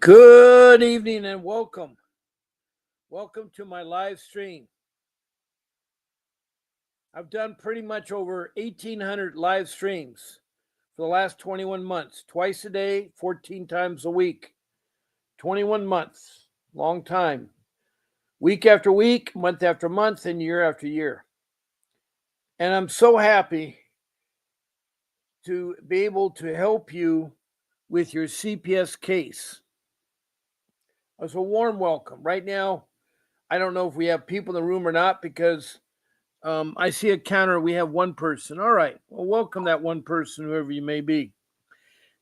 Good evening and welcome. Welcome to my live stream. I've done pretty much over 1,800 live streams for the last 21 months, twice a day, 14 times a week. 21 months, long time. Week after week, month after month, and year after year. And I'm so happy to be able to help you with your CPS case. It's a warm welcome. Right now, I don't know if we have people in the room or not because I see a counter. We have one person. All right. Well, welcome that one person, whoever you may be.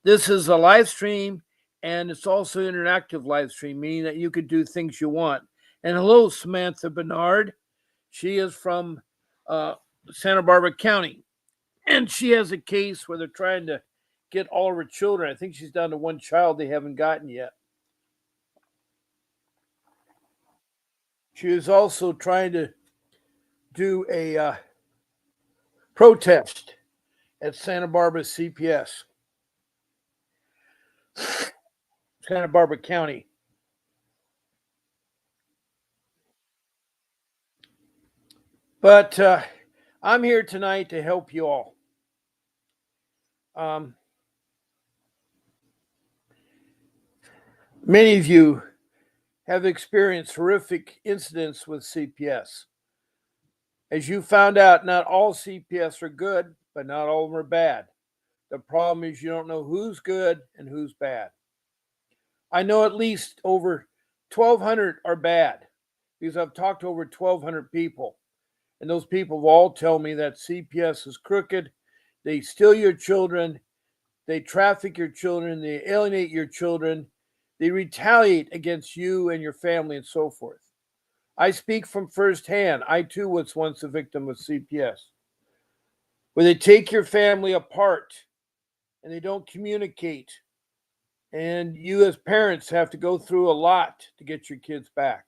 This is a live stream, and it's also an interactive live stream, meaning that you could do things you want. And hello, Samantha Bernard. She is from Santa Barbara County, and she has a case where they're trying to get all of her children. I think she's down to one child they haven't gotten yet. She is also trying to do a protest at Santa Barbara CPS, Santa Barbara County. But I'm here tonight to help you all. Many of you have experienced horrific incidents with CPS. As you found out, not all CPS are good, but not all of them are bad. The problem is you don't know who's good and who's bad. I know at least over 1,200 are bad because I've talked to over 1,200 people. And those people will all tell me that CPS is crooked. They steal your children. They traffic your children. They alienate your children. They retaliate against you and your family and so forth. I speak from firsthand. I too was once a victim of CPS, where they take your family apart and they don't communicate. And you as parents have to go through a lot to get your kids back.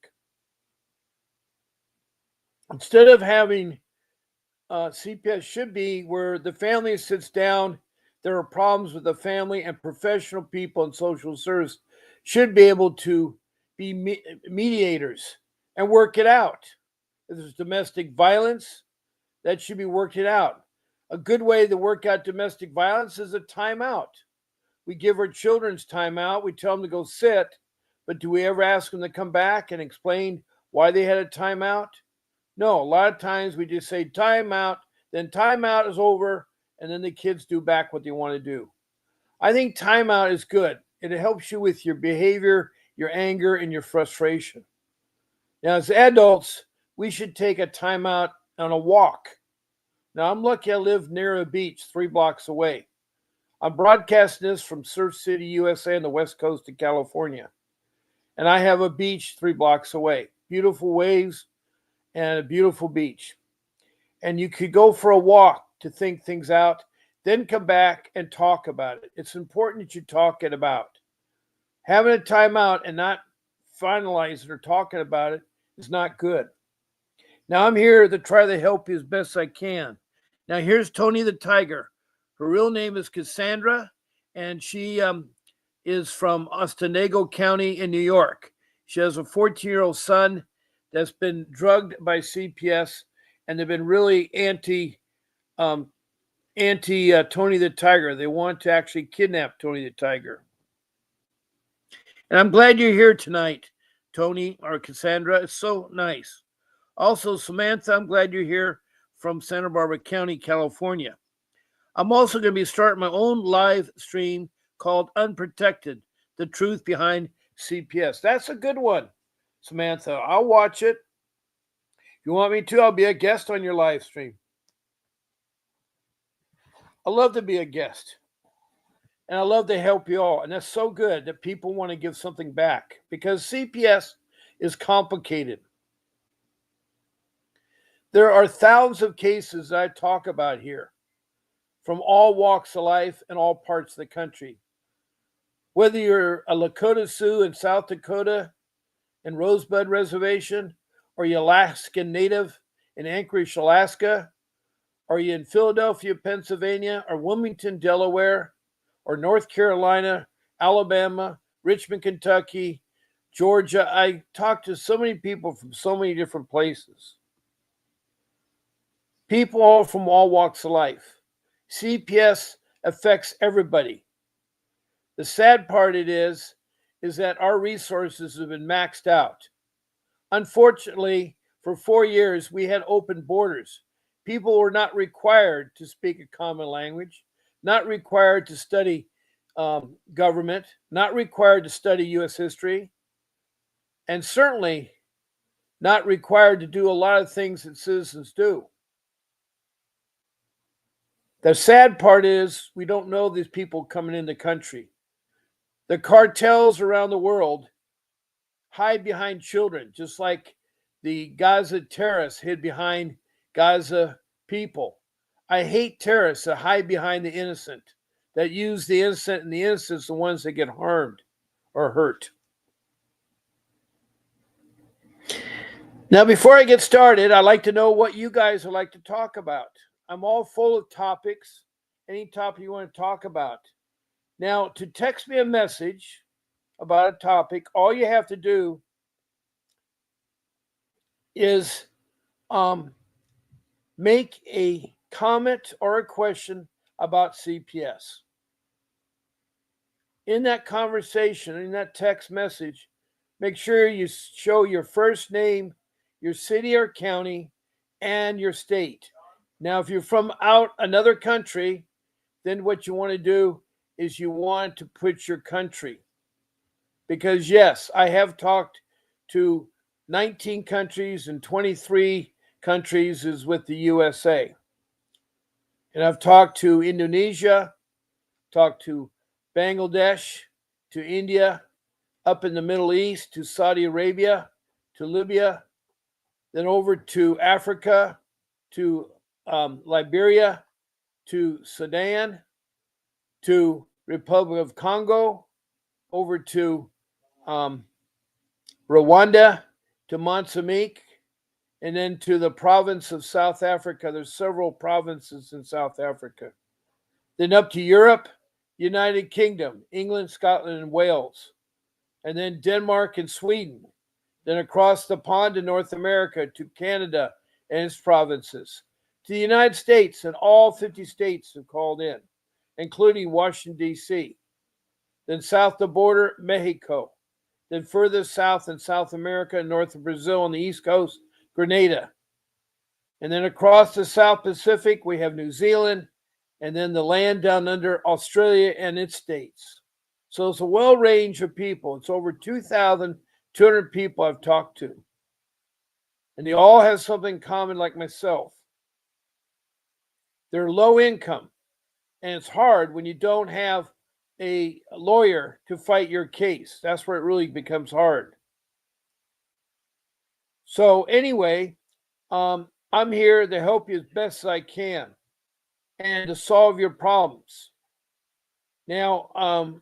Instead of having CPS should be where the family sits down, there are problems with the family, and professional people in social service should be able to be mediators and work it out. If there's domestic violence, that should be worked it out. A good way to work out domestic violence is a timeout. We give our children's timeout. We tell them to go sit, but do we ever ask them to come back and explain why they had a timeout? No, a lot of times we just say timeout, then timeout is over, and then the kids do back what they want to do. I think timeout is good. It helps you with your behavior, your anger, and your frustration. Now, as adults, we should take a timeout on a walk. Now, I'm lucky I live near a beach 3 blocks away. I'm broadcasting this from Surf City, USA, on the west coast of California. And I have a beach 3 blocks away. Beautiful waves and a beautiful beach. And you could go for a walk to think things out, then come back and talk about it. It's important that you talk it about. Having a timeout and not finalizing or talking about it is not good. Now I'm here to try to help you as best I can. Now here's Tony the Tiger. Her real name is Cassandra, and she is from Otsego County in New York. She has a 14-year-old son that's been drugged by CPS, and they've been really anti Tony the Tiger. They want to actually kidnap Tony the Tiger. And I'm glad you're here tonight, Tony or Cassandra. It's so nice. Also, Samantha, I'm glad you're here from Santa Barbara County, California. I'm also going to be starting my own live stream called Unprotected, the Truth Behind CPS. That's a good one, Samantha. I'll watch it. If you want me to, I'll be a guest on your live stream. I love to be a guest. And I love to help you all. And that's so good that people want to give something back because CPS is complicated. There are thousands of cases that I talk about here from all walks of life and all parts of the country. Whether you're a Lakota Sioux in South Dakota and Rosebud Reservation, or you Alaskan Native in Anchorage, Alaska, or you in Philadelphia, Pennsylvania, or Wilmington, Delaware, or North Carolina, Alabama, Richmond, Kentucky, Georgia. I talked to so many people from so many different places. People all from all walks of life. CPS affects everybody. The sad part is that our resources have been maxed out. Unfortunately, for 4 years, we had open borders. People were not required to speak a common language, not required to study government, not required to study U.S. history, and certainly not required to do a lot of things that citizens do. The sad part is we don't know these people coming in the country. The cartels around the world hide behind children, just like the Gaza terrorists hid behind Gaza people. I hate terrorists that hide behind the innocent, that use the innocent, and the innocent the ones that get harmed or hurt. Now, before I get started, I'd like to know what you guys would like to talk about. I'm all full of topics, any topic you want to talk about. Now, to text me a message about a topic, all you have to do is make a comment or a question about CPS. In that conversation, in that text message, make sure you show your first name, your city or county, and your state. Now, if you're from out another country, then what you want to do is you want to put your country. Because yes, I have talked to 19 countries, and 23 countries is with the USA. And I've talked to Indonesia, talked to Bangladesh, to India, up in the Middle East, to Saudi Arabia, to Libya, then over to Africa, to Liberia, to Sudan, to Republic of Congo, over to Rwanda, to Mozambique, and then to the province of South Africa. There's several provinces in South Africa. Then up to Europe, United Kingdom, England, Scotland, and Wales. And then Denmark and Sweden. Then across the pond to North America, to Canada and its provinces. To the United States, and all 50 states have called in, including Washington, D.C. Then south the border, Mexico. Then further south in South America and north of Brazil on the East Coast, Grenada. And then across the South Pacific, we have New Zealand, and then the land down under Australia and its states. So it's a well range of people. It's over 2,200 people I've talked to. And they all have something in common like myself. They're low income. And it's hard when you don't have a lawyer to fight your case. That's where it really becomes hard. So anyway, I'm here to help you as best as I can and to solve your problems. Now,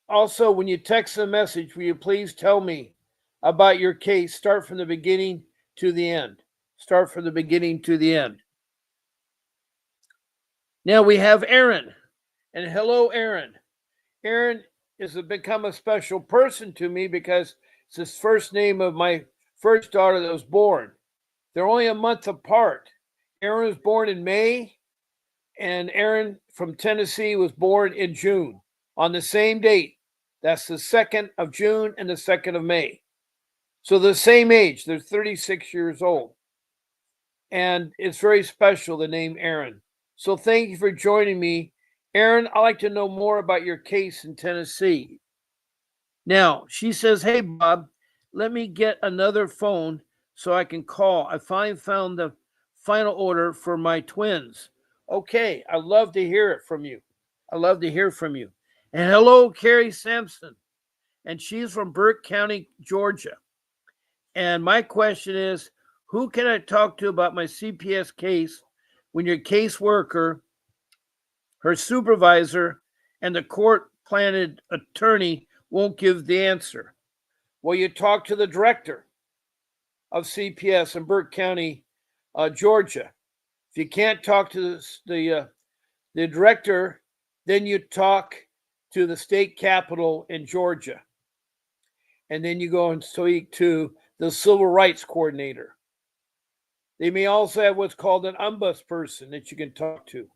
also, when you text a message, will you please tell me about your case? Start from the beginning to the end. Start from the beginning to the end. Now we have Aaron. And hello, Aaron. Aaron has become a special person to me because it's the first name of my first daughter that was born. They're only a month apart. Aaron was born in May, and Aaron from Tennessee was born in June on the same date. That's the 2nd of June and the 2nd of May. So the same age. They're 36 years old. And it's very special, the name Aaron. So thank you for joining me. Aaron, I'd like to know more about your case in Tennessee. Now, she says, hey, Bob, let me get another phone so I can call. I finally found the final order for my twins. Okay, I'd love to hear it from you. I love to hear from you. And hello, Carrie Sampson. And she's from Burke County, Georgia. And my question is, who can I talk to about my CPS case when your caseworker, her supervisor, and the court-appointed attorney won't give the answer? Well, you talk to the director of CPS in Burke County, Georgia. If you can't talk to the director, then you talk to the state capitol in Georgia. and then you go and speak to the civil rights coordinator. They may also have what's called an ombudsperson that you can talk to.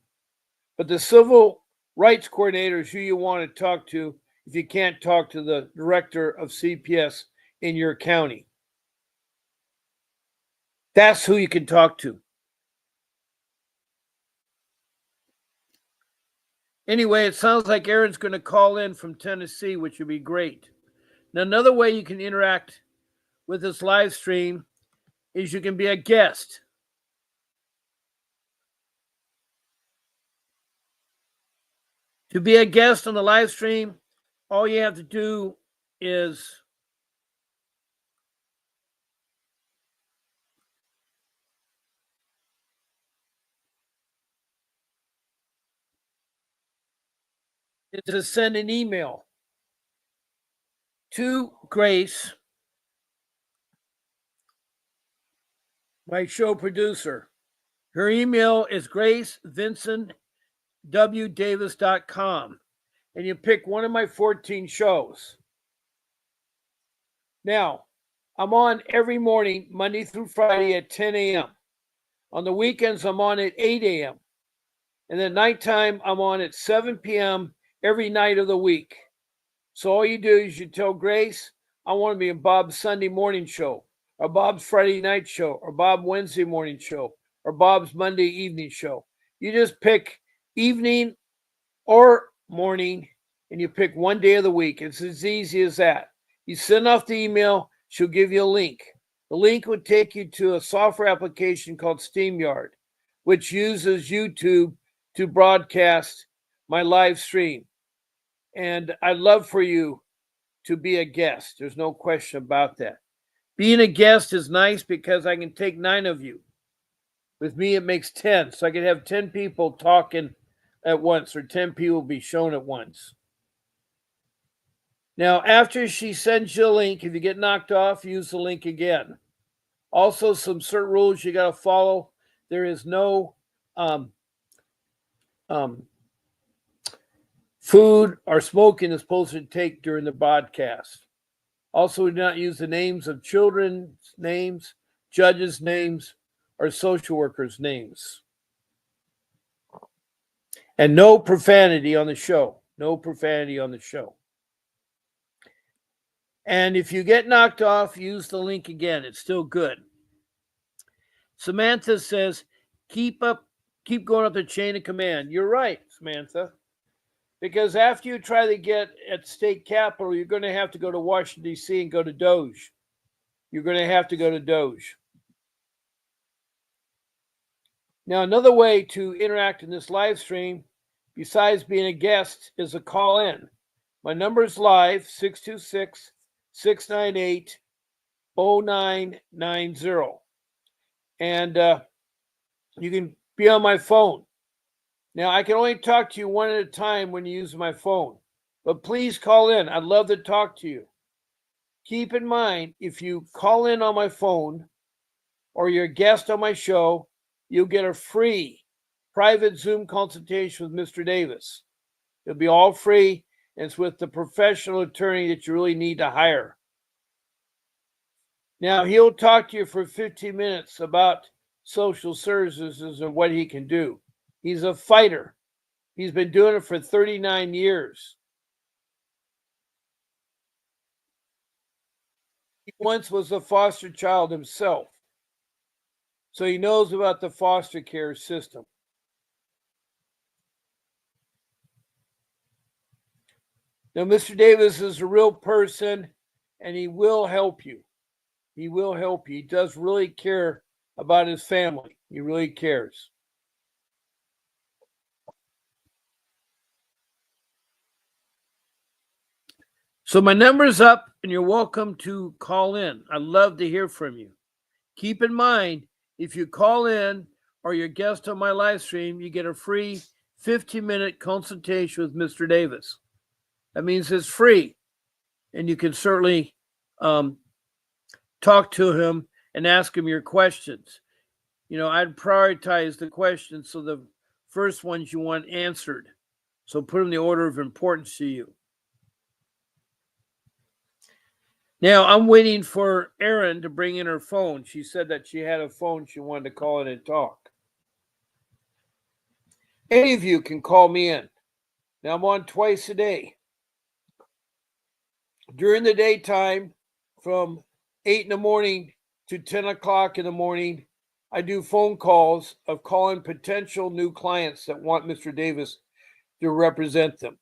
But the civil rights coordinator is who you want to talk to if you can't talk to the director of CPS in your county. That's who you can talk to. Anyway, it sounds like Aaron's going to call in from Tennessee, which would be great. Now, another way you can interact with this live stream is you can be a guest. To be a guest on the live stream, all you have to do is to send an email to Grace, my show producer. Her email is gracevincentwdavis.com, and you pick one of my 14 shows. Now, I'm on every morning, Monday through Friday at 10 a.m. On the weekends, I'm on at 8 a.m. And at nighttime, I'm on at 7 p.m. every night of the week. So all you do is you tell Grace, I want to be in Bob's Sunday morning show, or Bob's Friday night show, or Bob's Wednesday morning show, or Bob's Monday evening show. You just pick evening or morning, and you pick one day of the week. It's as easy as that. You send off the email, she'll give you a link. The link would take you to a software application called StreamYard, which uses YouTube to broadcast my live stream. And I'd love for you to be a guest. There's no question about that. Being a guest is nice because I can take 9 of you. With me, it makes 10. So I can have 10 people talking at once, or 10 people be shown at once. Now, after she sends you a link, if you get knocked off, use the link again. Also, some certain rules you got to follow. There is no food or smoking is supposed to take during the broadcast. Also, do not use the names of children's names, judges' names, or social workers' names. And no profanity on the show. No profanity on the show. And if you get knocked off, use the link again. It's still good. Samantha says, keep going up the chain of command. You're right, Samantha. Because after you try to get at state capitol, you're going to have to go to Washington, D.C. and go to Doge. You're going to have to go to Doge. Now, another way to interact in this live stream, besides being a guest, is a call in. My number is live, 626-698-0990. And you can be on my phone. Now, I can only talk to you one at a time when you use my phone. But please call in. I'd love to talk to you. Keep in mind, if you call in on my phone or you're a guest on my show, you'll get a free private Zoom consultation with Mr. Davis. It'll be all free, and it's with the professional attorney that you really need to hire. Now, he'll talk to you for 15 minutes about social services and what he can do. He's a fighter. He's been doing it for 39 years. He once was a foster child himself, so he knows about the foster care system. Now, Mr. Davis is a real person, and he will help you. He will help you. He does really care about his family. He really cares. So my number's up, and you're welcome to call in. I'd love to hear from you. Keep in mind, if you call in or you're a guest on my live stream, you get a free 15-minute consultation with Mr. Davis. That means it's free, and you can certainly talk to him and ask him your questions. You know, I'd prioritize the questions, so the first ones you want answered. So put them in the order of importance to you. Now I'm waiting for Erin to bring in her phone. She said that she had a phone she wanted to call in and talk. Any of you can call me in. Now I'm on twice a day. During the daytime, from 8 in the morning to 10 o'clock in the morning, I do phone calls of calling potential new clients that want Mr. Davis to represent them.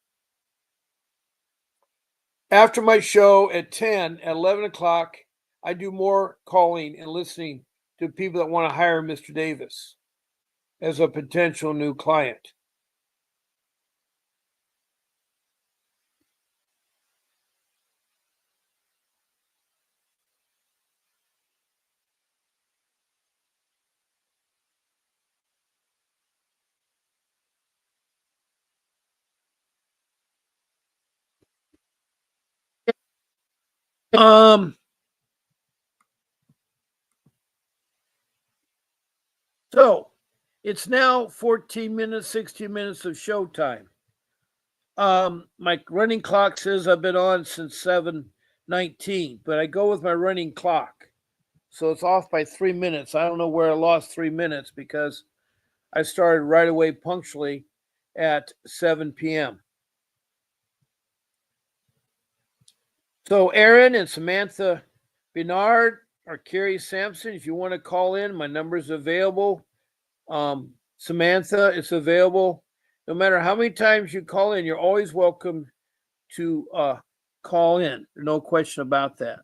After my show at 10, at 11 o'clock, I do more calling and listening to people that want to hire Mr. Davis as a potential new client. Um, so it's now 14 minutes, 16 minutes of showtime. My running clock says I've been on since 7:19, but I go with my running clock. So it's off by 3 minutes. I don't know where I lost 3 minutes because I started right away punctually at 7 p.m. So Aaron and Samantha Bernard or Carrie Sampson, if you want to call in, my number is available. Samantha is available. No matter how many times you call in, you're always welcome to call in. No question about that.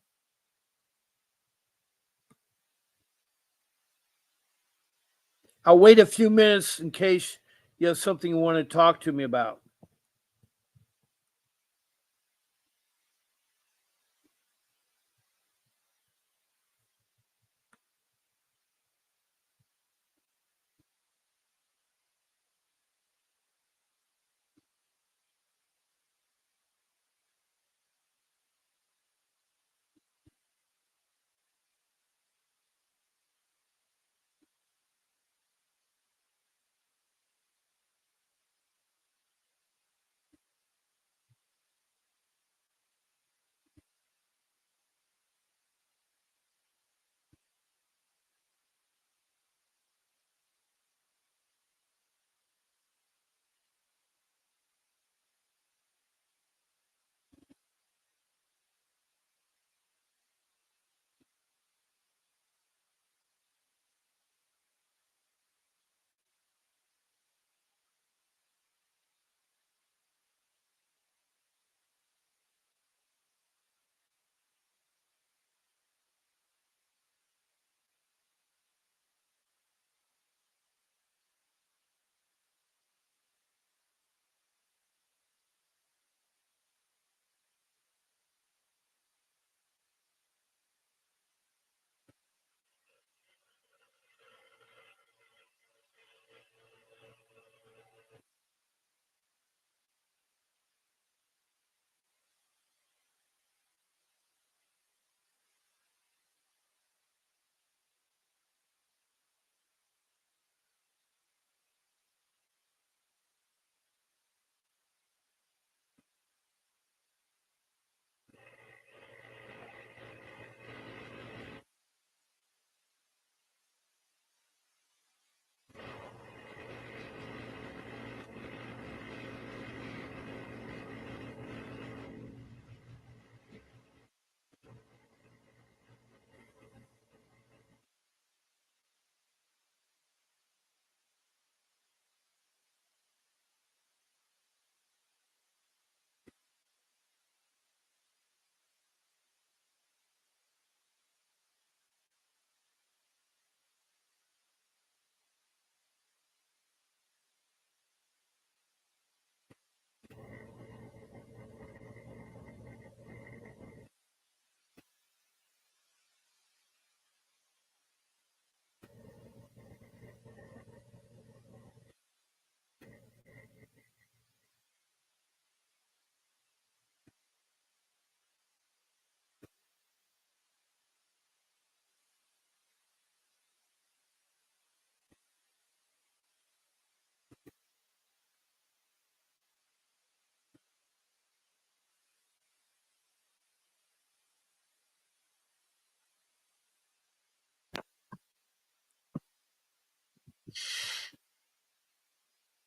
I'll wait a few minutes in case you have something you want to talk to me about.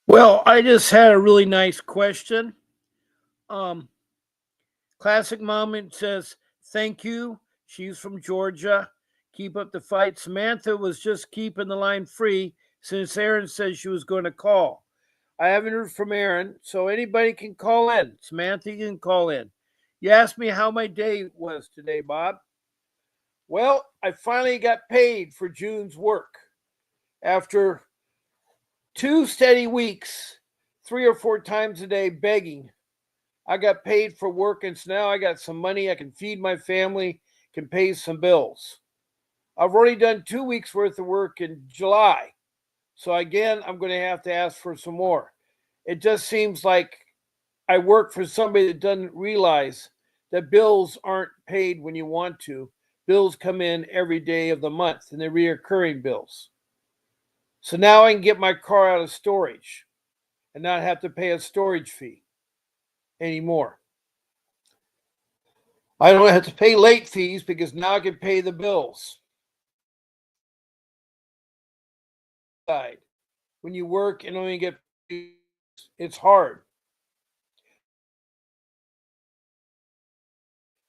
Well, I just had a really nice question. Um, Classic Moment says, thank you. She's from Georgia. Keep up the fight. Samantha was just keeping the line free since Aaron said she was going to call. I haven't heard from Aaron, so anybody can call in. Samantha, you can call in. You asked me how my day was today, Bob. Well, I finally got paid for June's work. After 2 steady weeks, 3 or 4 times a day begging, I got paid for work, and so now I got some money. I can feed my family, can pay some bills. I've already done 2 weeks worth of work in July. So again, I'm going to ask for some more. It just seems like I work for somebody that doesn't realize that bills aren't paid when you want to. Bills come in every day of the month and they're reoccurring bills. So now I can get my car out of storage and not have to pay a storage fee anymore. I don't have to pay late fees because now I can pay the bills. When you work and only get paid, it's hard.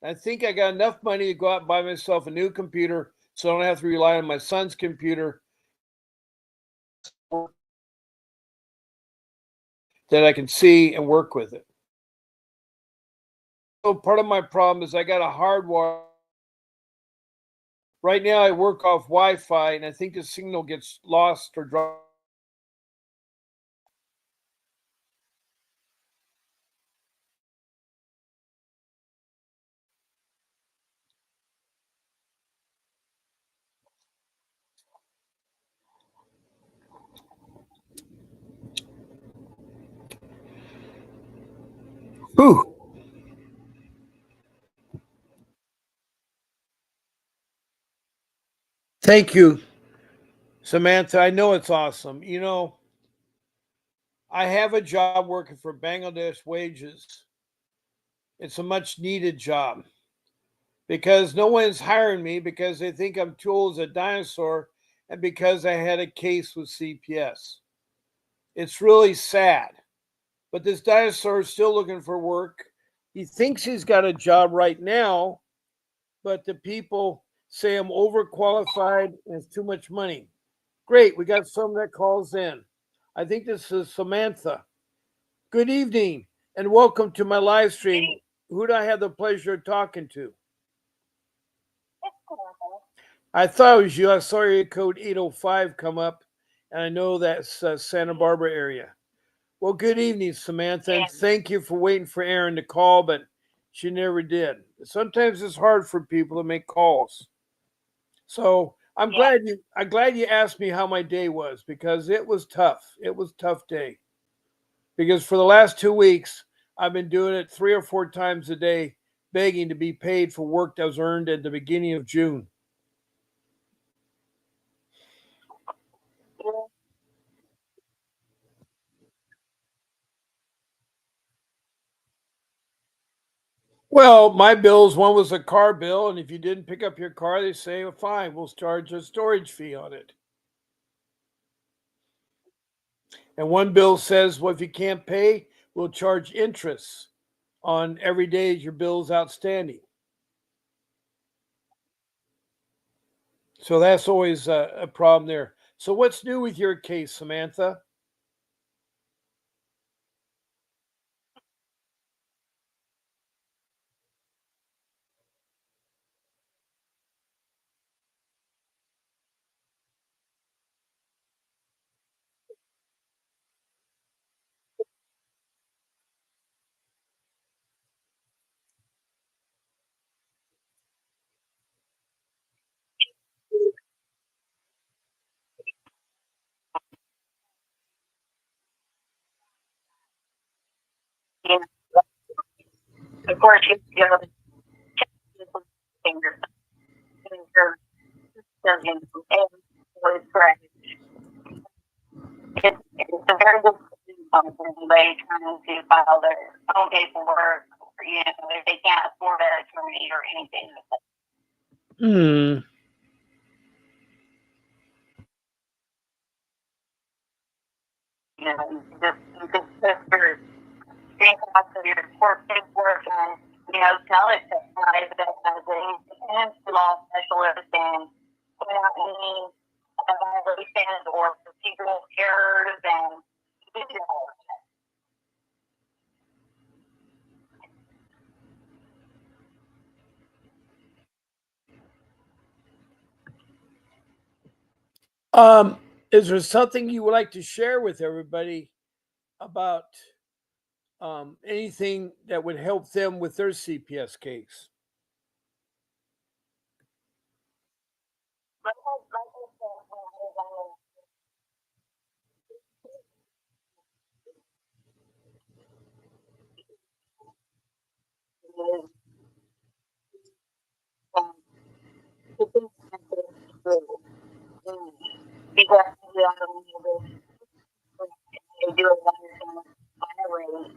I think I got enough money to go out and buy myself a new computer so I don't have to rely on my son's computer that I can see and work with it. So part of my problem is I got a hardwire. Right now I work off Wi-Fi and I think the signal gets lost or dropped. Whew. Thank you, Samantha. I know it's awesome. I have a job working for Bangladesh wages. It's a much needed job because no one's hiring me because they think I'm too old as a dinosaur and because I had a case with CPS. It's really sad. But this dinosaur is still looking for work. He thinks he's got a job right now, but the people say I'm overqualified and it's too much money. Great, we got some that calls in. I think this is Samantha. Good evening and welcome to my live stream. Who do I have the pleasure of talking to? I thought it was you. I saw your code 805 come up, and I know that's Santa Barbara area. Well, good evening, Samantha, and thank you for waiting for Erin to call, but she never did. Sometimes it's hard for people to make calls. So I'm glad you asked me how my day was because it was tough. It was a tough day. Because for the last 2 weeks, I've been doing it 3 or 4 times a day, begging to be paid for work that was earned at the beginning of June. Well, my bills, one was a car bill, and if you didn't pick up your car, they say, well, fine, we'll charge a storage fee on it. And one bill says, well, if you can't pay, we'll charge interest on every day your bill's outstanding. So that's always a problem there. So what's new with your case, Samantha? Of course, you know, finger, finger, doesn't, and was correct. It's a very good something anybody trying to file their own paperwork, or, if they can't afford an attorney or anything. Hmm. You could put your screenshots of your court paperwork and, tell it to somebody that has an independent law specialist and point out any violations or procedural errors and do all of that. Is there something you would like to share with everybody about anything that would help them with their CPS case? Because they do a whenever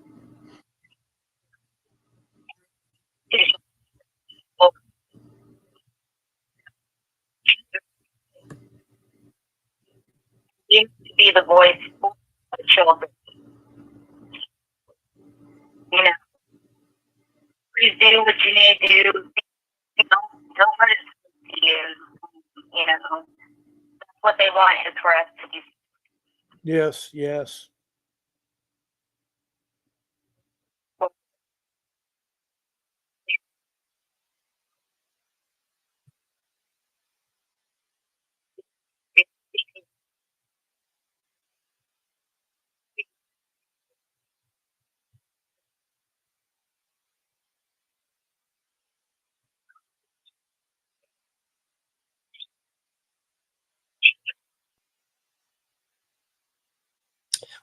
seems to be the voice for the children. Please do what you need to do. Don't let it to you. What they want is for us to do. Yes, yes.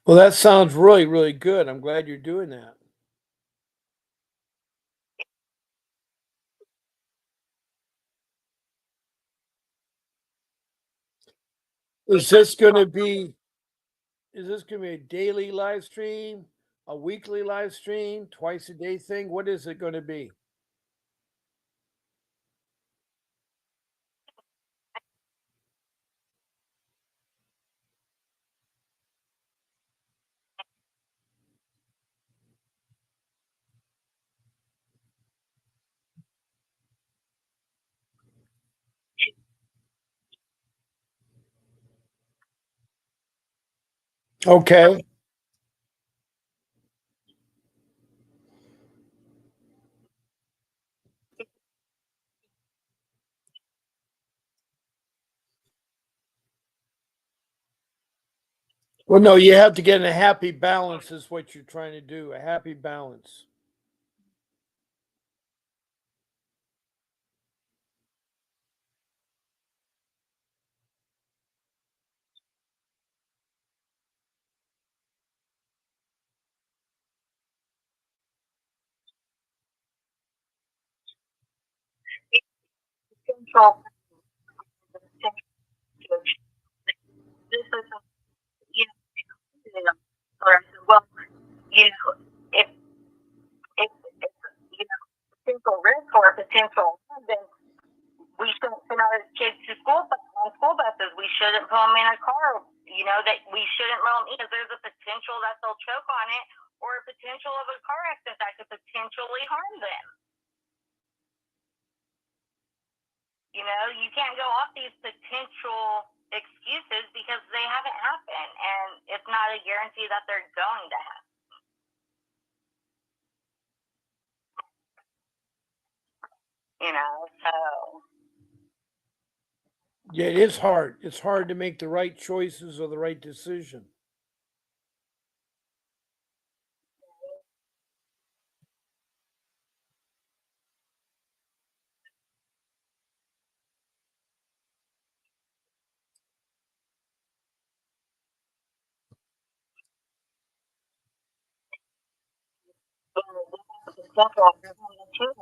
Well, that sounds really, really good. I'm glad you're doing that. Is this going to be a daily live stream, a weekly live stream, twice a day thing? What is it going to be? Okay. Well, no, you have to get in a happy balance, is what you're trying to do. A happy balance. Control. This is well, if potential risk or potential, then we shouldn't send our kids to school on school buses. We shouldn't put them in a car. That we shouldn't roll them because there's a potential that they'll choke on it or a potential of a car accident that could potentially harm them. You can't go off these potential excuses because they haven't happened and it's not a guarantee that they're going to happen. So. Yeah, it is hard. It's hard to make the right choices or the right decision. Potential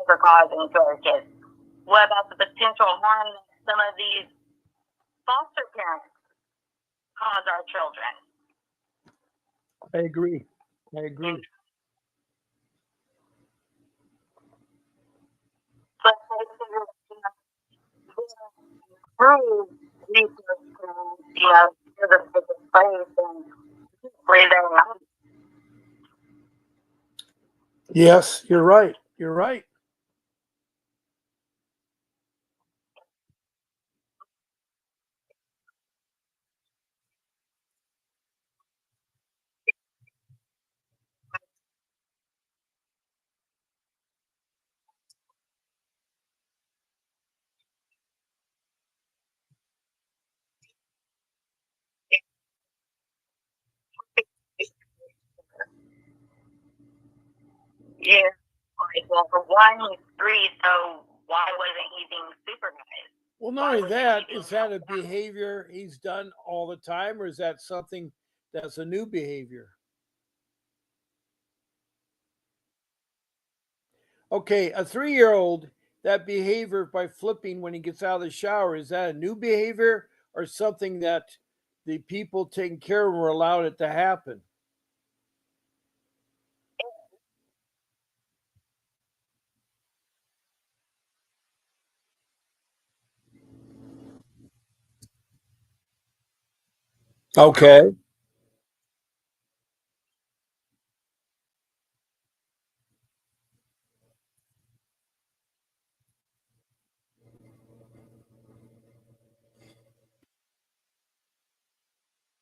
are causing to our kids. What about the potential harm that some of these foster parents cause our children? I agree. I agree. But through research, the biggest place and Believe it or not. Yes, you're right. You're right. Yeah. Like, well, for one, he's 3, so why wasn't he being supervised? Well, not Why only wasn't he that, being is that held a accountable? behavior he's done all the time, or is that something that's a new behavior? Okay, a 3-year-old, that behavior by flipping when he gets out of the shower, is that a new behavior or something that the people taking care of him were allowed it to happen? Okay.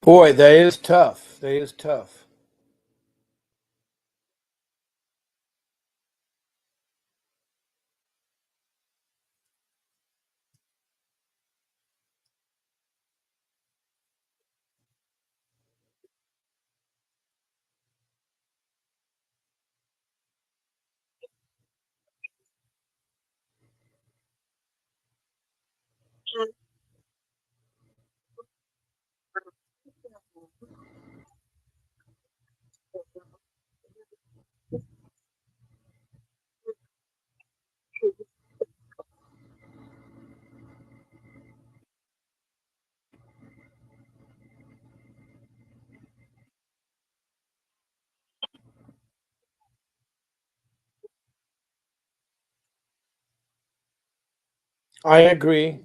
Boy, that is tough. That is tough. I agree.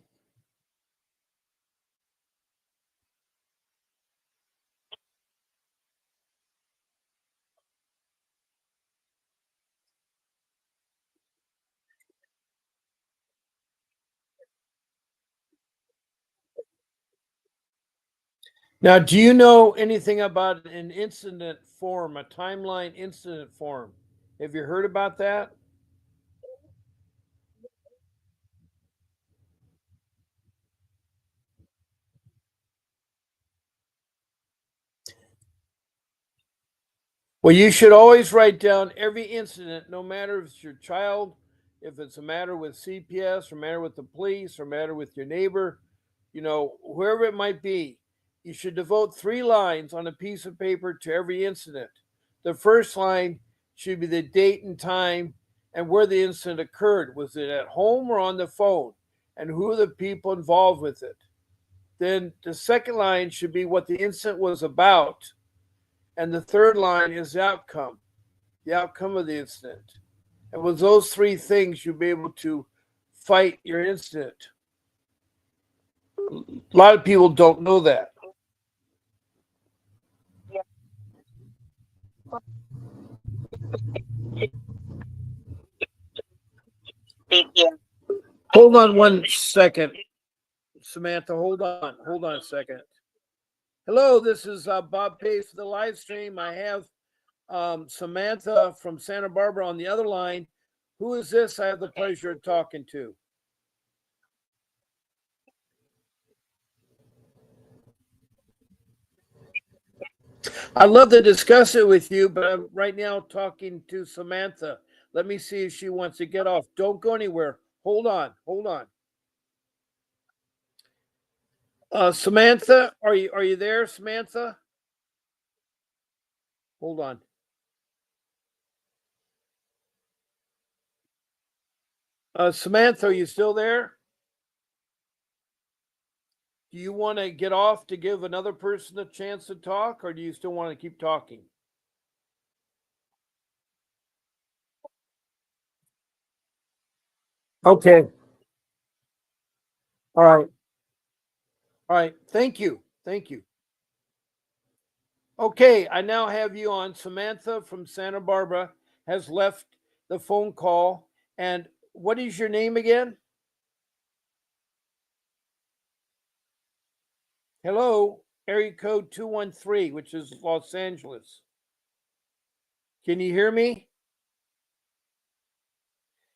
Now, do you know anything about an incident form, a timeline incident form? Have you heard about that? Well, you should always write down every incident, no matter if it's your child, if it's a matter with CPS, or matter with the police, or matter with your neighbor, whoever it might be. You should devote 3 lines on a piece of paper to every incident. The first line should be the date and time and where the incident occurred. Was it at home or on the phone? And who are the people involved with it? Then the second line should be what the incident was about. And the third line is the outcome of the incident. And with those 3 things, you'll be able to fight your incident. A lot of people don't know that. Yeah. Yeah. Hold on 1 second, Samantha. Hold on a second. Hello, this is Bob Pace for the live stream. I have Samantha from Santa Barbara on the other line. Who is this? I have the pleasure of talking to. I'd love to discuss it with you, but I'm right now talking to Samantha. Let me see if she wants to get off. Don't go anywhere. Hold on. Hold on. Samantha, are you there, Samantha? Hold on. Samantha, are you still there? Do you want to get off to give another person a chance to talk, or do you still want to keep talking? Okay. All right. All right. Thank you. Thank you. Okay, I now have you on. Samantha from Santa Barbara has left the phone call. And what is your name again? Hello, area code 213, which is Los Angeles. Can you hear me?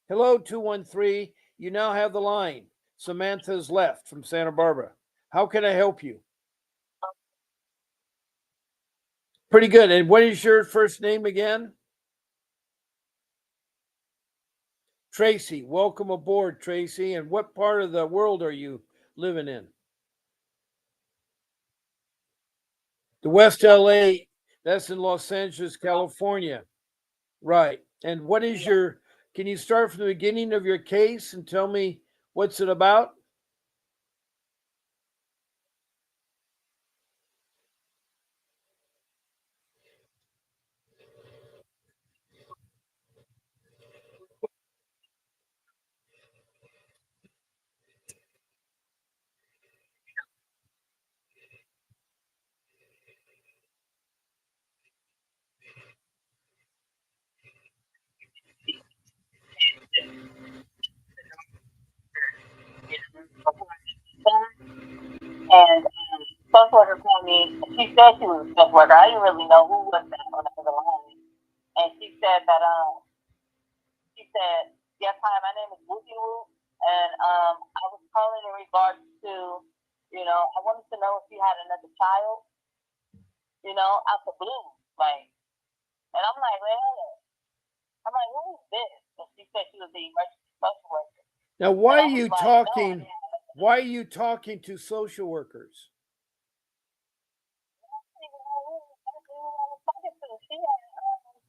Hello, 213. You now have the line. Samantha's left from Santa Barbara. How can I help you? Pretty good. And what is your first name again? Tracy. Welcome aboard, Tracy. And what part of the world are you living in? The West LA, that's in Los Angeles, California. Right. And what is your, can you start from the beginning of your case and tell me what's it about? And social worker called me. She said she was a social worker. I didn't really know who was that on the other line. And she said that she said, yes, hi, my name is Wookie Woo, and I was calling in regards to, I wanted to know if you had another child, out the blue, like, and I'm like, well, I'm like, who is this? And she said she was the emergency social worker. Now, why are you talking? Why are you talking to social workers?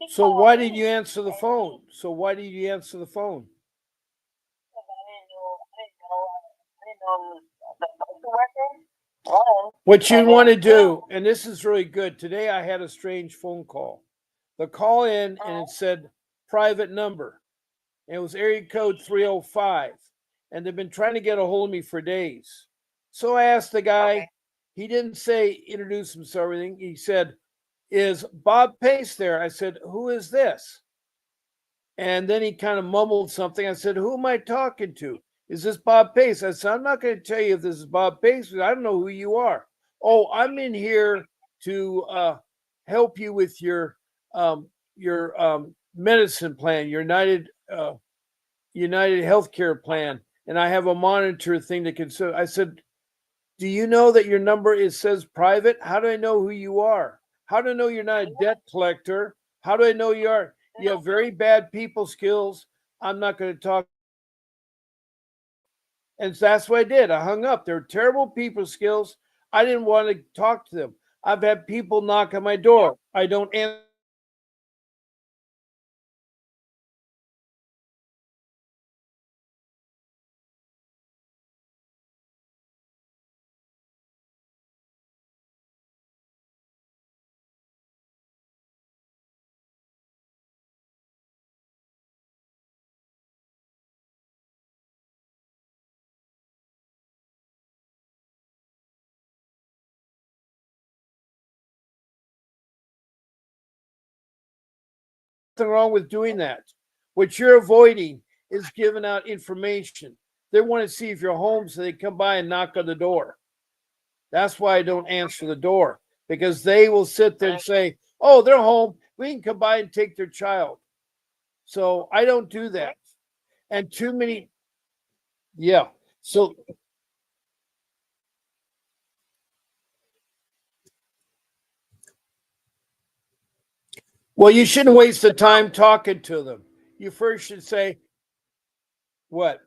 So why did you answer the phone? So why did you answer the phone? What you want to do, and this is really good. Today I had a strange phone call. The call in and it said private number. And it was area code 305. And they've been trying to get a hold of me for days. So I asked the guy, he didn't say introduce himself or anything. He said, is Bob Pace there? I said, who is this? And then he kind of mumbled something. I said, who am I talking to? Is this Bob Pace? I said, I'm not going to tell you if this is Bob Pace because I don't know who you are. Oh, I'm in here to help you with your medicine plan, your United Healthcare plan, and I have a monitor thing to consider. I said, do you know that your number says private? How do I know who you are? How do I know you're not a debt collector? How do I know you are? You have very bad people skills. I'm not going to talk. And that's what I did. I hung up. They're terrible people skills. I didn't want to talk to them. I've had people knock on my door. I don't answer. Nothing wrong with doing that. What you're avoiding is giving out information. They want to see if you're home so they come by and knock on the door. That's why I don't answer the door because they will sit there and say, oh, they're home. We can come by and take their child. So I don't do that. And too many, yeah. So, well, you shouldn't waste the time talking to them. You first should say, what?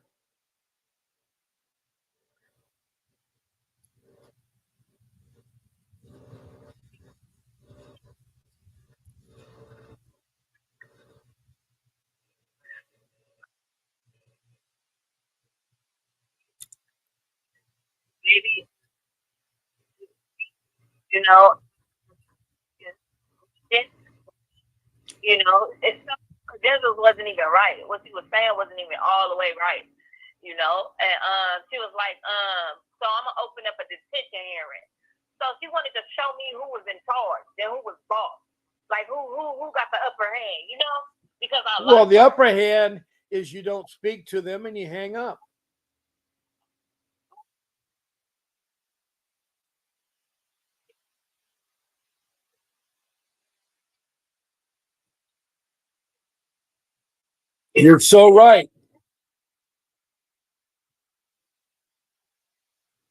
Maybe, you know, it, it's this wasn't even right. What she was saying wasn't even all the way right, And she was like, so I'm gonna open up a detention hearing. So she wanted to show me who was in charge and who was boss. Like who got the upper hand, you know? Because well, the upper hand is you don't speak to them and you hang up. You're so right.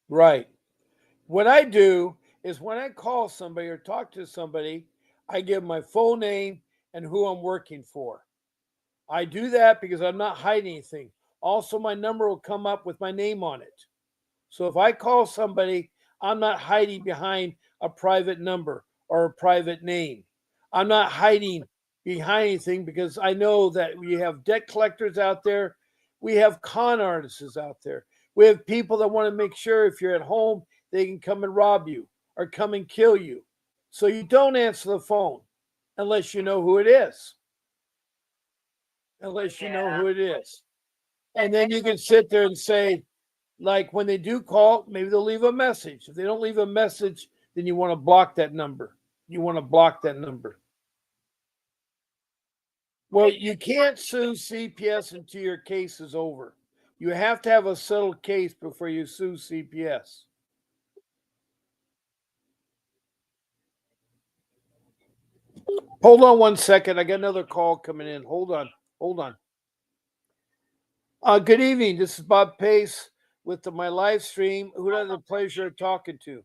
Right. What I do is when I call somebody or talk to somebody, I give my full name and who I'm working for. I do that because I'm not hiding anything. Also, my number will come up with my name on it. So if I call somebody, I'm not hiding behind a private number or a private name. I'm not hiding behind anything because I know that we have debt collectors out there. We have con artists out there. We have people that want to make sure if you're at home, they can come and rob you or come and kill you. So you don't answer the phone unless you know who it is. Unless you know who it is. And then you can sit there and say, like when they do call, maybe they'll leave a message. If they don't leave a message, then you want to block that number. You want to block that number. Well, you can't sue CPS until your case is over. You have to have a settled case before you sue CPS. Hold on 1 second. I got another call coming in. Hold on. Hold on. Good evening. This is Bob Pace with my live stream. Who I have the pleasure of talking to?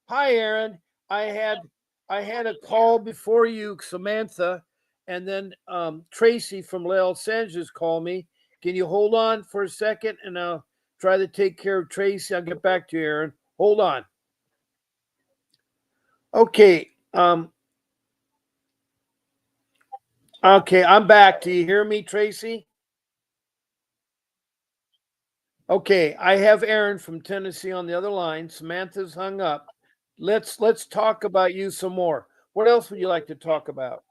Hi, Aaron. I had a call before you, Samantha, and then Tracy from Los Angeles called me. Can you hold on for a second, and I'll try to take care of Tracy. I'll get back to you, Aaron. Hold on. Okay. Okay, I'm back. Do you hear me, Tracy? Okay, I have Aaron from Tennessee on the other line. Samantha's hung up. Let's talk about you some more. What else would you like to talk about?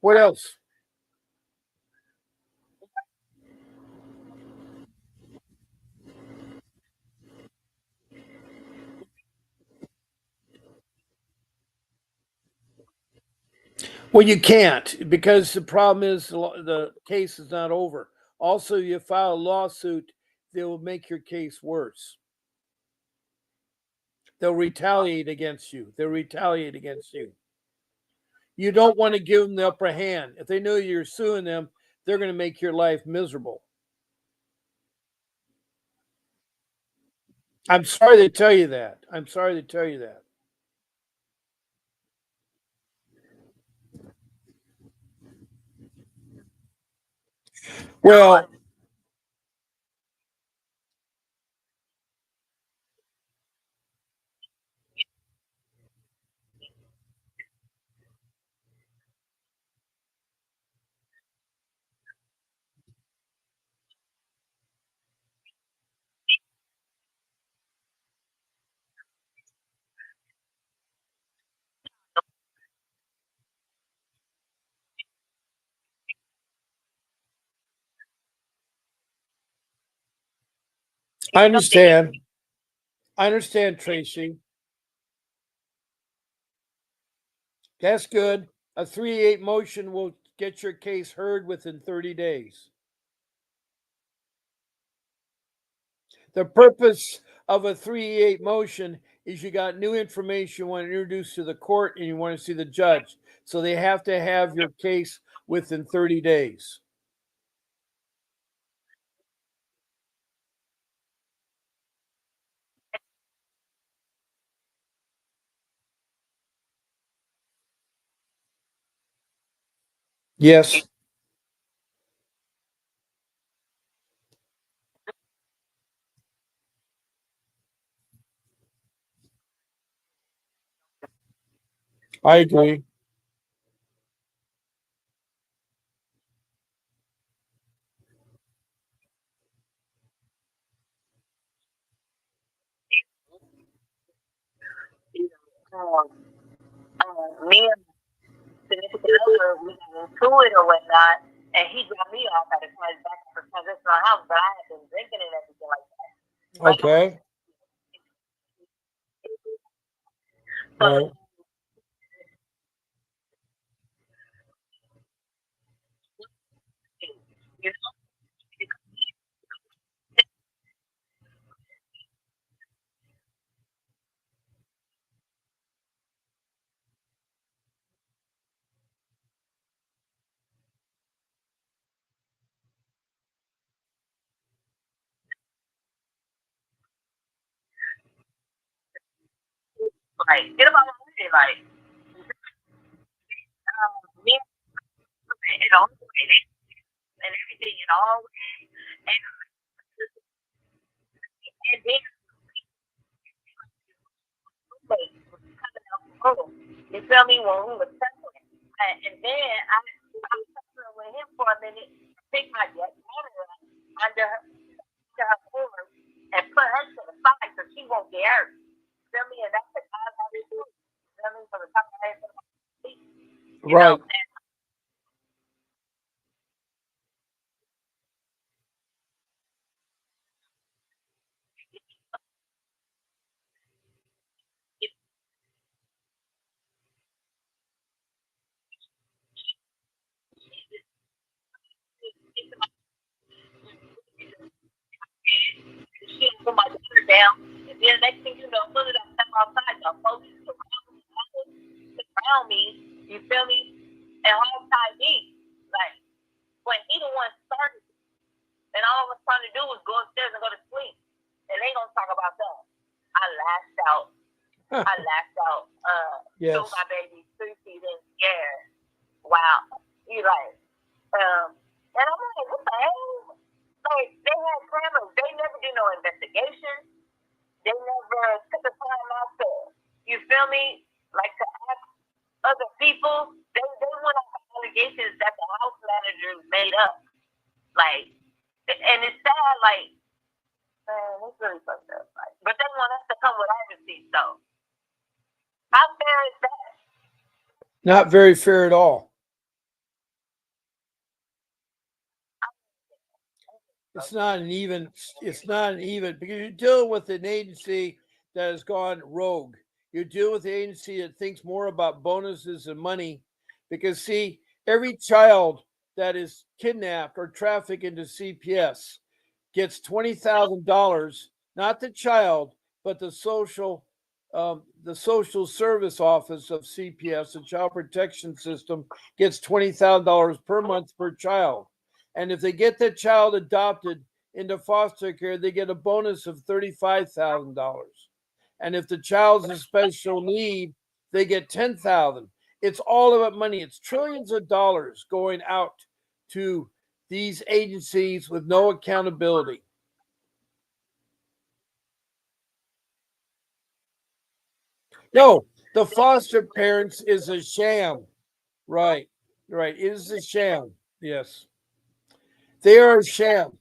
What else? Well, you can't because the problem is the case is not over. Also, you file a lawsuit, they will make your case worse. They'll retaliate against you. They'll retaliate against you. You don't want to give them the upper hand. If they know you're suing them, they're going to make your life miserable. I'm sorry to tell you that. I'm sorry to tell you that. Well, I understand. I understand, Tracy. That's good. A 3-8 motion will get your case heard within 30 days. The purpose of a 3-8 motion is you got new information you want to introduce to the court and you want to see the judge. So they have to have your case within 30 days. Yes, I agree. Me and significant other, we got into it or whatnot, and he dropped me off at a transitional house, but I had been drinking and everything like that. Okay. Right. you know, like get them out of the way, like me and all and everything and all and then like coming out the room. You feel me? When we was settling. And then I was settling with him for a minute, pick my daughter under her arm and put her to the side so she won't get hurt. Feel me? And that's the God I do. Feel me? From the top of my head to the feet. You know, Right. and she put my daughter down. And then the next thing you know, as soon as I step outside, the police around me, you feel me? And home tied me. Like, when he the one started, and all I was trying to do was go upstairs and go to sleep. And they gonna talk about that. I lashed out. I lashed out. Yes. Told my baby 3 feet in scared. Wow. He like, and I'm like, what the hell? Like, they had cameras. They never did no investigation. They never took the time out to, you feel me? Like to ask other people. They went off the allegations that the house managers made up. Like, and it's sad, like, man, it's really fucked up. Like, but they want us to come with our receipts, though. How fair is that? Not very fair at all. It's not an even. It's not an even because you're dealing with an agency that has gone rogue. You deal with an agency that thinks more about bonuses and money. Because see, every child that is kidnapped or trafficked into CPS gets $20,000. Not the child, but the social service office of CPS, the Child Protection System, gets $20,000 per month per child. And if they get the child adopted into foster care, they get a bonus of $35,000. And if the child's a special need, they get 10,000. It's all about money. It's trillions of dollars going out to these agencies with no accountability. No, the foster parents is a sham. Right, right. It is a sham. Yes, they are a sham.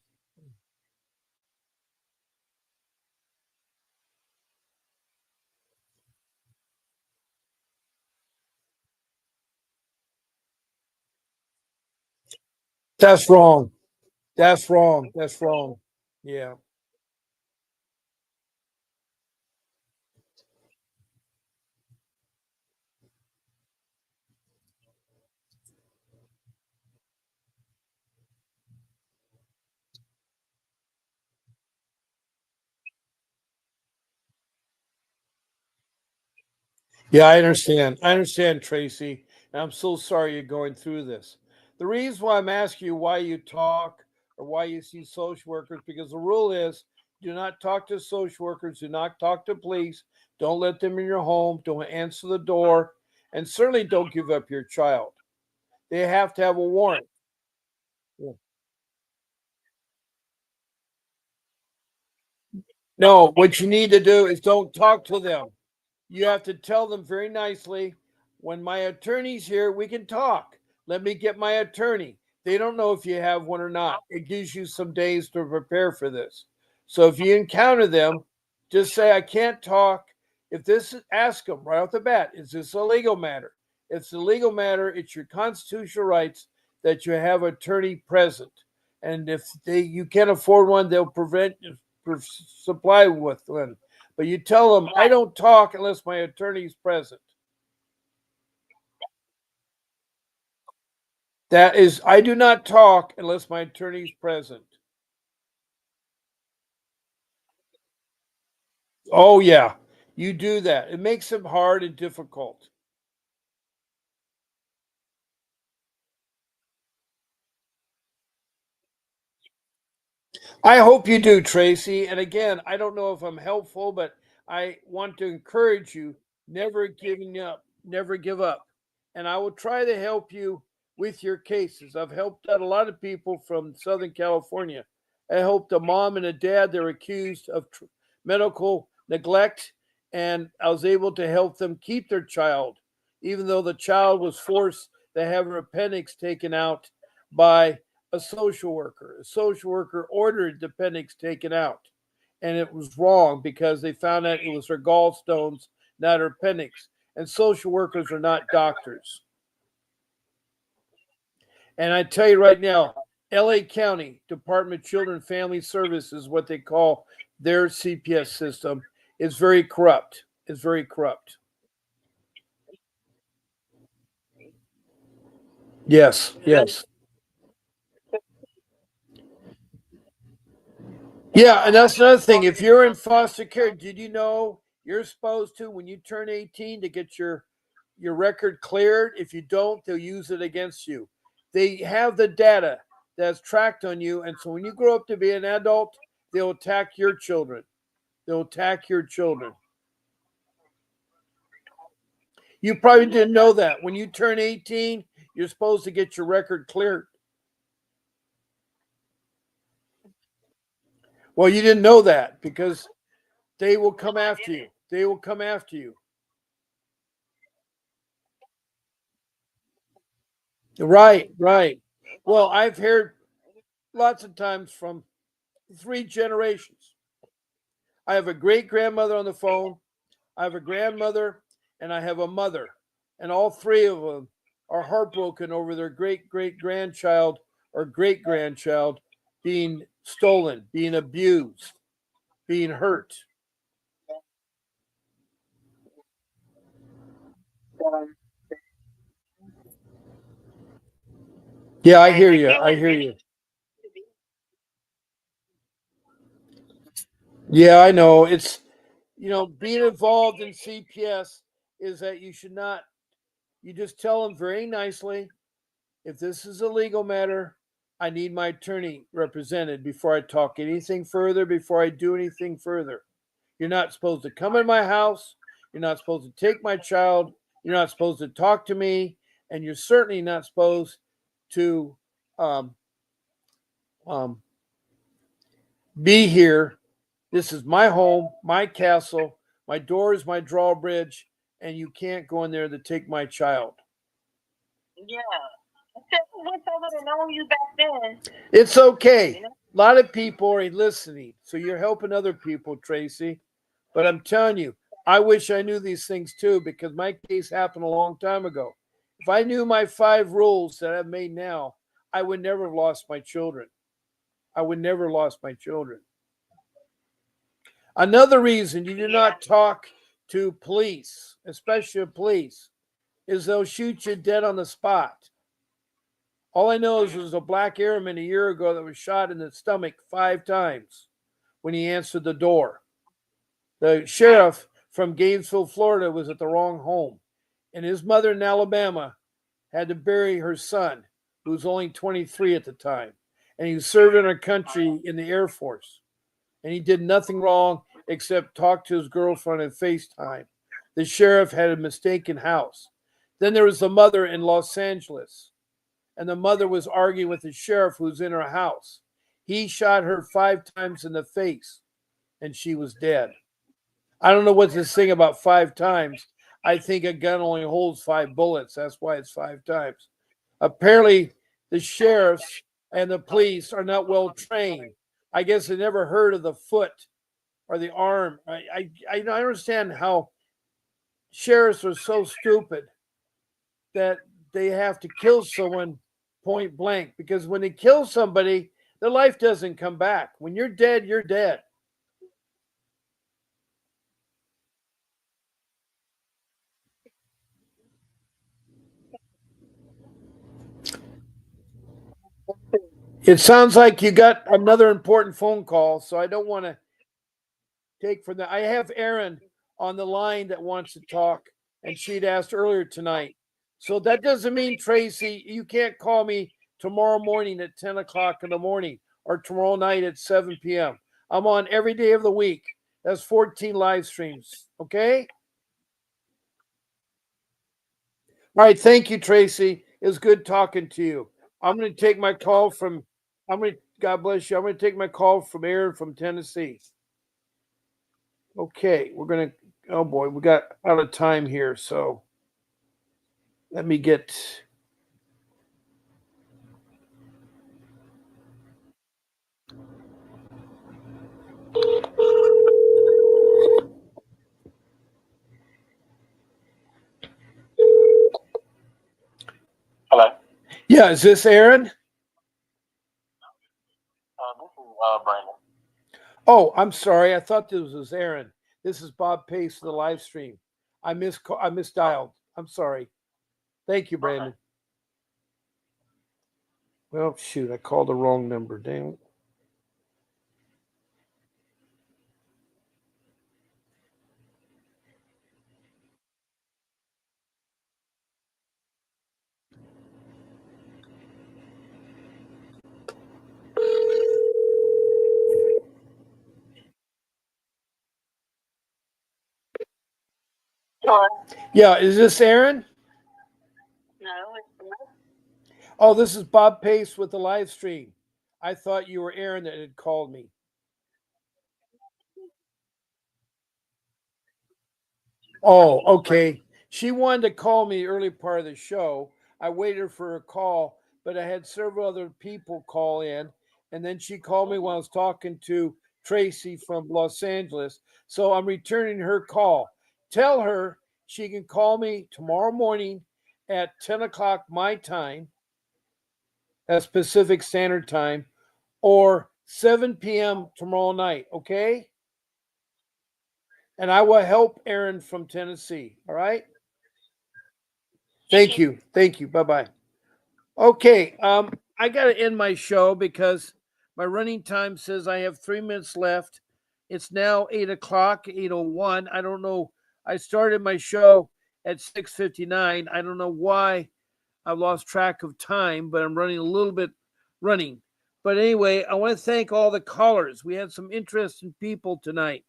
That's wrong. That's wrong. That's wrong. Yeah. Yeah, I understand. I understand, Tracy. And I'm so sorry you're going through this. The reason why I'm asking you why you talk or why you see social workers, because the rule is do not talk to social workers, do not talk to police, don't let them in your home, don't answer the door, and certainly don't give up your child. They have to have a warrant. Yeah. No, what you need to do is don't talk to them. You have to tell them very nicely, when my attorney's here, we can talk. Let me get my attorney. They don't know if you have one or not. It gives you some days to prepare for this. So if you encounter them, just say, I can't talk. If this, ask them right off the bat, is this a legal matter? If it's a legal matter, it's your constitutional rights that you have an attorney present. And if you can't afford one, they'll supply with one. But you tell them, I don't talk unless my attorney's present. That is, I do not talk unless my attorney's present. Oh, yeah, you do that. It makes it hard and difficult. I hope you do, Tracy. And again, I don't know if I'm helpful, but I want to encourage you never giving up, never give up. And I will try to help you with your cases. I've helped out a lot of people from Southern California. I helped a mom and a dad. They're accused of medical neglect, and I was able to help them keep their child, even though the child was forced to have her appendix taken out by a social worker. A social worker ordered the appendix taken out, and it was wrong because they found out it was her gallstones, not her appendix. And social workers are not doctors. And I tell you right now, LA County Department of Children and Family Services, what they call their CPS system, is very corrupt. It's very corrupt. Yes, yes. Yeah, and that's another thing. If you're in foster care, did you know you're supposed to, when you turn 18, to get your record cleared? If you don't, they'll use it against you. They have the data that's tracked on you, and so when you grow up to be an adult, they'll attack your children. They'll attack your children. You probably didn't know that. When you turn 18, you're supposed to get your record cleared. Well, you didn't know that because they will come after you. They will come after you. Right, right. Well, I've heard lots of times from three generations. I have a great grandmother on the phone, I have a grandmother, and I have a mother. And all three of them are heartbroken over their great great grandchild or great grandchild being stolen, being abused, being hurt. Yeah, I hear you. I hear you. Yeah, I know. Being involved in CPS is that you should not, you just tell them very nicely, if this is a legal matter, I need my attorney represented before I talk anything further, before I do anything further. You're not supposed to come in my house. You're not supposed to take my child. You're not supposed to talk to me. And you're certainly not supposed to um, um, be here. This is my home, my castle. My door is my drawbridge, and you can't go in there to take my child. Yeah. I wish I would have known you back then. It's okay. A lot of people are listening, so you're helping other people, Tracy. But I'm telling you, I wish I knew these things too because my case happened a long time ago. If I knew my 5 rules that I've made now, I would never have lost my children. I would never have lost my children. Another reason you do not talk to police, especially police, is they'll shoot you dead on the spot. All I know is there was a black airman a year ago that was shot in the stomach 5 times when he answered the door. The sheriff from Gainesville, Florida, was at the wrong home, and his mother in Alabama had to bury her son, who was only 23 at the time, and he was serving our country in the Air Force. And he did nothing wrong except talk to his girlfriend and FaceTime. The sheriff had a mistaken house. Then there was the mother in Los Angeles, and the mother was arguing with the sheriff who was in her house. He shot her 5 times in the face, and she was dead. I don't know what this thing about 5 times. I think a gun only holds 5 bullets. That's why it's 5 times. Apparently, the sheriffs and the police are not well trained. I guess they never heard of the foot or the arm. I understand how sheriffs are so stupid that they have to kill someone point blank because when they kill somebody, their life doesn't come back. When you're dead, you're dead. It sounds like you got another important phone call, so I don't want to take from that. I have Erin on the line that wants to talk, and she'd asked earlier tonight. So that doesn't mean, Tracy, you can't call me tomorrow morning at 10 o'clock in the morning or tomorrow night at 7 p.m. I'm on every day of the week. That's 14 live streams. Okay? All right. Thank you, Tracy. It was good talking to you. I'm going to take my call from, God bless you. I'm going to take my call from Aaron from Tennessee. Okay. We're going to, oh boy, we got out of time here. So let me get, Hello. yeah, is this Aaron? This is Brandon. Oh, I'm sorry. I thought this was Aaron. This is Bob Pace of the live stream. I misdialed. I'm sorry. Thank you, Brandon. Okay. Well, shoot, I called the wrong number. Damn it. Hello? Yeah, is this Aaron? No, it's not. Oh, this is Bob Pace with the live stream. I thought you were Aaron that had called me. Oh, okay. She wanted to call me early part of the show. I waited for her call, but I had several other people call in, and then she called me when I was talking to Tracy from Los Angeles. So I'm returning her call. Tell her she can call me tomorrow morning at 10 o'clock my time, that's Pacific Standard Time, or 7 p.m. tomorrow night, okay? And I will help Aaron from Tennessee, all right? Thank you. Thank you. Bye bye. Okay. I got to end my show because my running time says I have 3 minutes left. It's now 8 o'clock, 8:01. I don't know. I started my show at 6:59. I don't know why I've lost track of time, but I'm running a little bit running. But anyway, I want to thank all the callers. We had some interesting people tonight.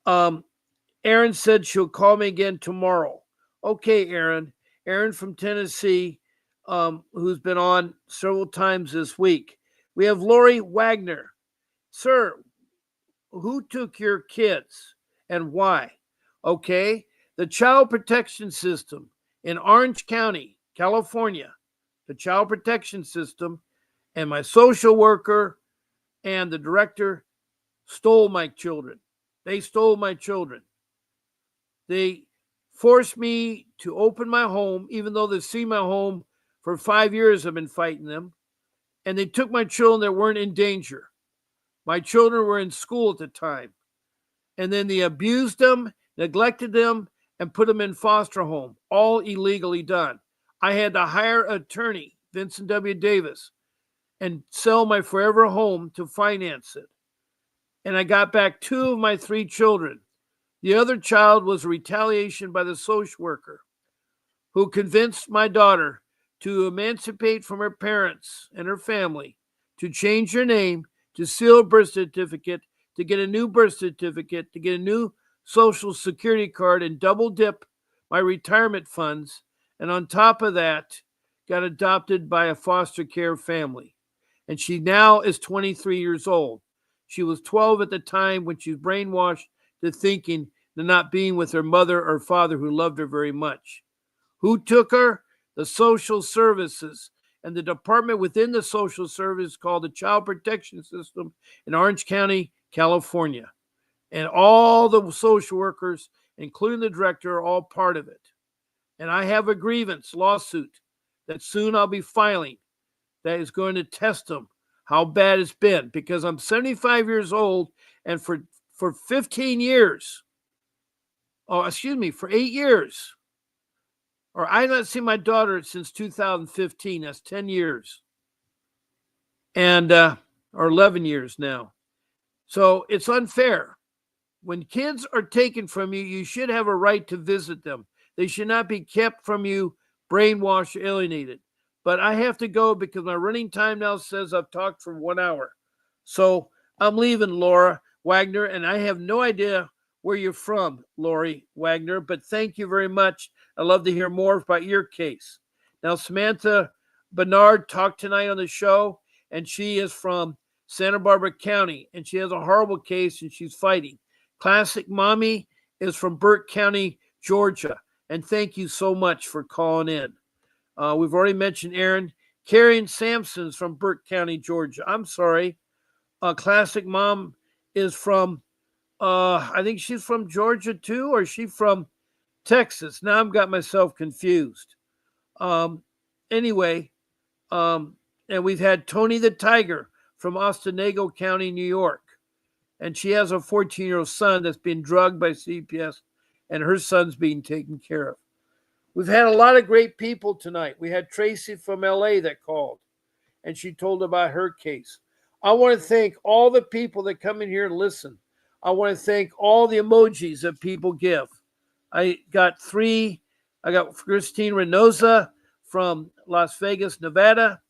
Um, Erin said she'll call me again tomorrow. Okay, Erin. Erin from Tennessee, who's been on several times this week. We have Lori Wagner. Sir, who took your kids and why? Okay, the Child Protection System in Orange County, California. The Child Protection System and my social worker and the director stole my children. They stole my children. They forced me to open my home, even though they've seen my home for 5 years. I've been fighting them. And they took my children that weren't in danger. My children were in school at the time. And then they abused them, neglected them, and put them in foster home, all illegally done. I had to hire an attorney, Vincent W. Davis, and sell my forever home to finance it. And I got back 2 of my 3 children. The other child was a retaliation by the social worker who convinced my daughter to emancipate from her parents and her family, to change her name, to seal a birth certificate, to get a new birth certificate, to get a new social security card, and double dip my retirement funds. And on top of that, got adopted by a foster care family. And she now is 23 years old. She was 12 at the time when she was brainwashed to thinking to not being with her mother or father who loved her very much. Who took her? The social services and the department within the social service called the Child Protection System in Orange County, California. And all the social workers, including the director, are all part of it. And I have a grievance lawsuit that soon I'll be filing that is going to test them how bad it's been, because I'm 75 years old, and for 15 years, for 8 years, or I've not seen my daughter since 2015. That's 10 years. and or 11 years now. So it's unfair. When kids are taken from you, you should have a right to visit them. They should not be kept from you, brainwashed, alienated. But I have to go because my running time now says I've talked for 1 hour. So I'm leaving, Laura Wagner, and I have no idea where you're from, Lori Wagner, but thank you very much. I'd love to hear more about your case. Now, Samantha Bernard talked tonight on the show, and she is from Santa Barbara County, and she has a horrible case, and she's fighting. Classic Mommy is from Burke County, Georgia, and thank you so much for calling in. We've already mentioned Aaron. Carrie Sampson's from Burke County, Georgia. I'm sorry. Classic Mom is from, I think she's from Georgia too, or is she from Texas? Now I've got myself confused. Anyway, and we've had Tony the Tiger from Otsego County, New York. And she has a 14-year-old son that's been drugged by CPS, and her son's being taken care of. We've had a lot of great people tonight. We had Tracy from LA that called, and she told about her case. I want to thank all the people that come in here and listen. I want to thank all the emojis that people give. I got 3. I got Christine Reynosa from Las Vegas, Nevada.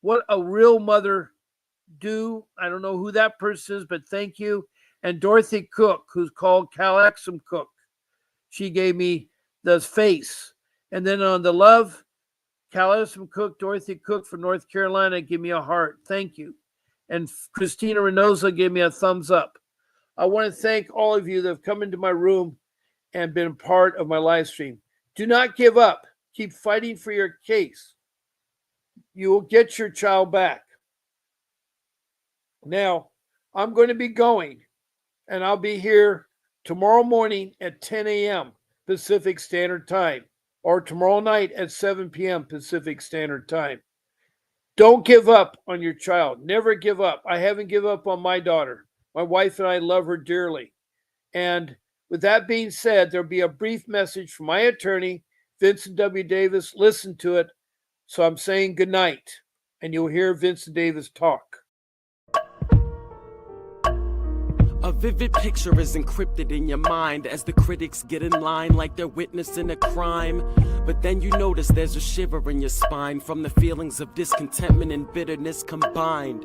What a real mother do. I don't know who that person is, but thank you. And Dorothy Cook, who's called Calaxum Cook. She gave me the face. And then on the love, Calaxum Cook, Dorothy Cook from North Carolina, give me a heart. Thank you. And Christina Reynosa gave me a thumbs up. I want to thank all of you that have come into my room and been part of my live stream. Do not give up. Keep fighting for your case. You will get your child back. Now, I'm going to be going, and I'll be here tomorrow morning at 10 a.m. Pacific Standard Time, or tomorrow night at 7 p.m. Pacific Standard Time. Don't give up on your child. Never give up. I haven't given up on my daughter. My wife and I love her dearly. And with that being said, there'll be a brief message from my attorney, Vincent W. Davis. Listen to it. So I'm saying good night, and you'll hear Vincent Davis talk. A vivid picture is encrypted in your mind as the critics get in line like they're witnessing a crime. But then you notice there's a shiver in your spine from the feelings of discontentment and bitterness combined.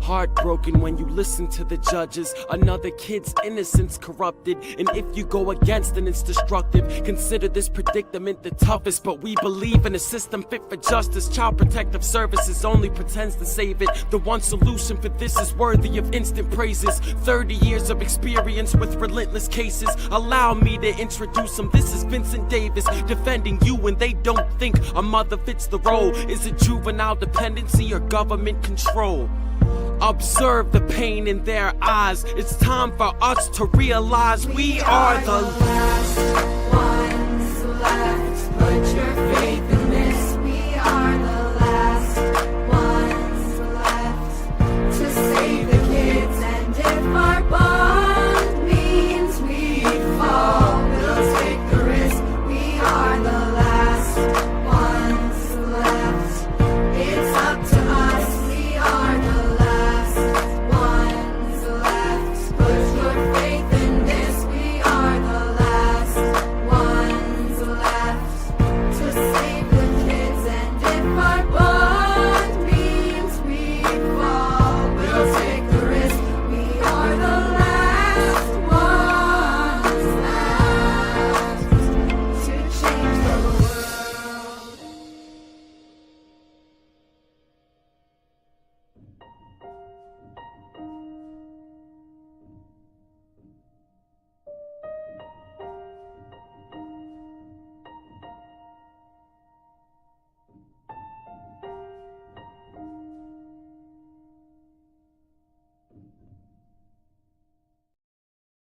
Heartbroken when you listen to the judges, another kid's innocence corrupted, and if you go against then it's destructive. Consider this predicament the toughest, but we believe in a system fit for justice. Child Protective Services only pretends to save it. The one solution for this is worthy of instant praises. 30 years of experience with relentless cases. Allow me to introduce him. This is Vincent Davis, defending you when they don't think a mother fits the role. Is it juvenile dependency or government control? Observe the pain in their eyes. It's time for us to realize we are the last ones left. Put your